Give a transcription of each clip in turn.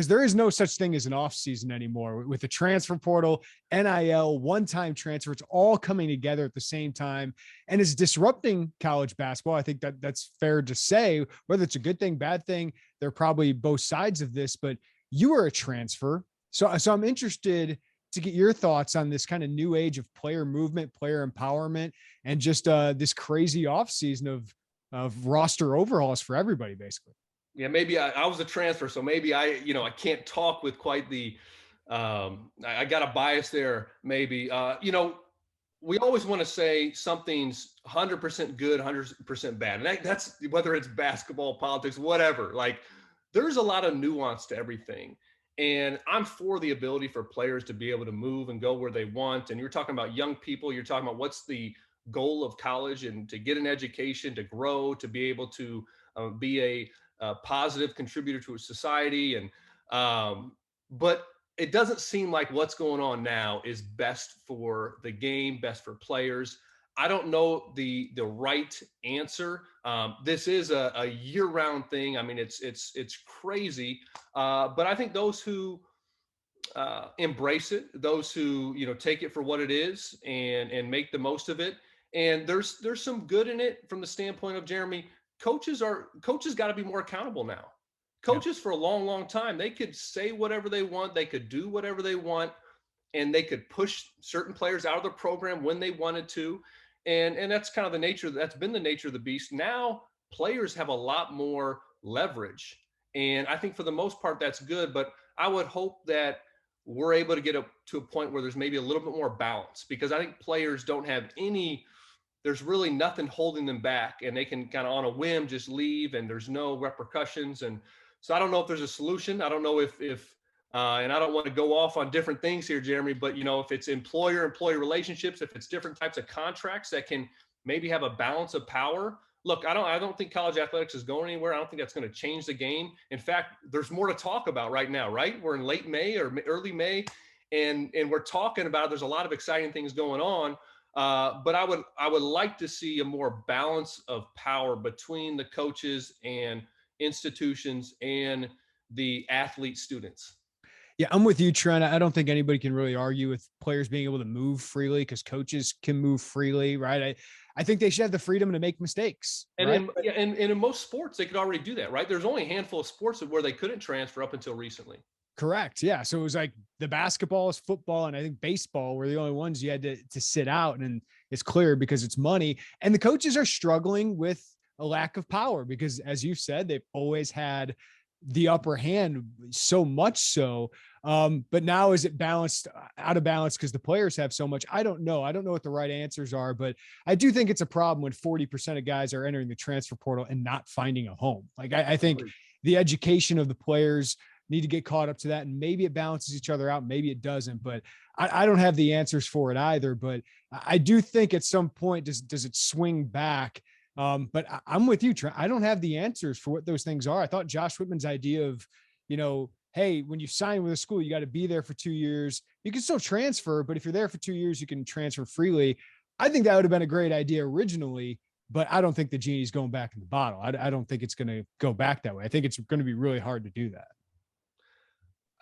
because there is no such thing as an off season anymore with the transfer portal, NIL, one-time transfer. It's all coming together at the same time, and it's disrupting college basketball. I think that that's fair to say. Whether it's a good thing, bad thing, there are probably both sides of this. But you are a transfer, so I'm interested to get your thoughts on this kind of new age of player movement, player empowerment, and just this crazy off season of roster overhauls for everybody, basically. Yeah, maybe I was a transfer, so maybe I can't talk with quite the, I got a bias there, maybe. We always want to say something's 100% good, 100% bad. And that's whether it's basketball, politics, whatever. Like, there's a lot of nuance to everything. And I'm for the ability for players to be able to move and go where they want. And you're talking about young people, you're talking about what's the goal of college, and to get an education, to grow, to be able to be a positive contributor to a society. But it doesn't seem like what's going on now is best for the game, best for players. I don't know the right answer. This is a year-round thing. I mean, it's crazy. But I think those who embrace it, those who take it for what it is and make the most of it, and there's some good in it from the standpoint of, Jeremy, coaches got to be more accountable now. Coaches for a long, long time, they could say whatever they want, they could do whatever they want, and they could push certain players out of the program when they wanted to. And that's kind of that's been the nature of the beast. Now players have a lot more leverage. And I think for the most part, that's good. But I would hope that we're able to get to a point where there's maybe a little bit more balance, because I think players don't have there's really nothing holding them back, and they can kind of on a whim just leave, and there's no repercussions. And so I don't know if there's a solution. I don't know if and I don't want to go off on different things here, Jeremy, but if it's employer-employee relationships, if it's different types of contracts that can maybe have a balance of power. Look, I don't think college athletics is going anywhere. I don't think that's going to change the game. In fact, there's more to talk about right now, right? We're in late May or early May, and we're talking about, there's a lot of exciting things going on. But I would like to see a more balance of power between the coaches and institutions and the athlete students. Yeah, I'm with you, Trent. I don't think anybody can really argue with players being able to move freely, because coaches can move freely, right? I think they should have the freedom to make mistakes. And right? in most sports, they could already do that, right? There's only a handful of sports where they couldn't transfer up until recently. Correct. Yeah. So it was like the basketball is football, and I think baseball were the only ones you had to sit out. And it's clear because it's money. And the coaches are struggling with a lack of power because, as you said, they've always had the upper hand, so much so. But now is it balanced, out of balance because the players have so much? I don't know. I don't know what the right answers are, but I do think it's a problem when 40% of guys are entering the transfer portal and not finding a home. Like I think the education of the players need to get caught up to that, and maybe it balances each other out. Maybe it doesn't, but I don't have the answers for it either. But I do think at some point, does it swing back? But I'm with you, Trent. I don't have the answers for what those things are. I thought Josh Whitman's idea of, hey, when you sign with a school, you got to be there for 2 years. You can still transfer, but if you're there for 2 years, you can transfer freely. I think that would have been a great idea originally, but I don't think the genie's going back in the bottle. I don't think it's going to go back that way. I think it's going to be really hard to do that.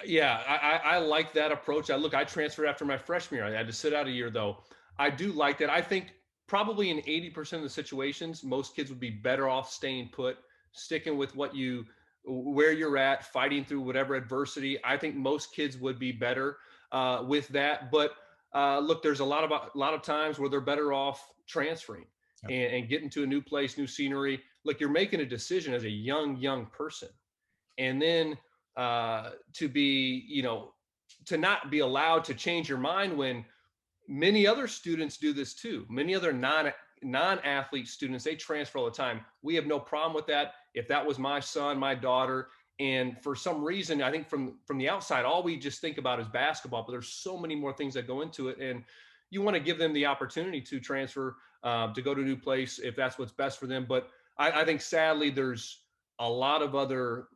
Yeah, I like that approach. I transferred after my freshman year. I had to sit out a year, though. I do like that. I think probably in 80% of the situations, most kids would be better off staying put, sticking with where you're at, fighting through whatever adversity. I think most kids would be better with that. But look, there's a lot of times where they're better off transferring and getting to a new place, new scenery. Look, you're making a decision as a young person, and then to be, to not be allowed to change your mind when many other students do this too. Many other non-athlete students, they transfer all the time. We have no problem with that. If that was my son, my daughter, and for some reason, I think from the outside, all we just think about is basketball, but there's so many more things that go into it. And you want to give them the opportunity to transfer, to go to a new place if that's what's best for them. But I think sadly, there's a lot of other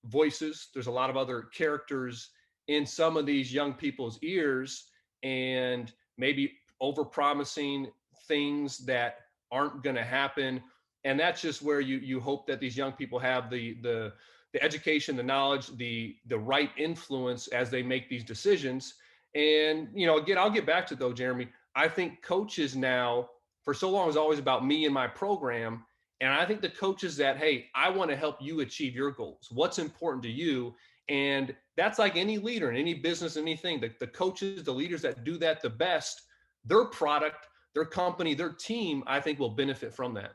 voices. There's a lot of other characters in some of these young people's ears, and maybe overpromising things that aren't going to happen. And that's just where you hope that these young people have the the education, the knowledge, the right influence as they make these decisions. And again, I'll get back to it though, Jeremy. I think coaches now, for so long, is always about me and my program. And I think the coaches that, hey, I want to help you achieve your goals. What's important to you? And that's like any leader in any business, anything. The coaches, the leaders that do that the best, their product, their company, their team, I think will benefit from that.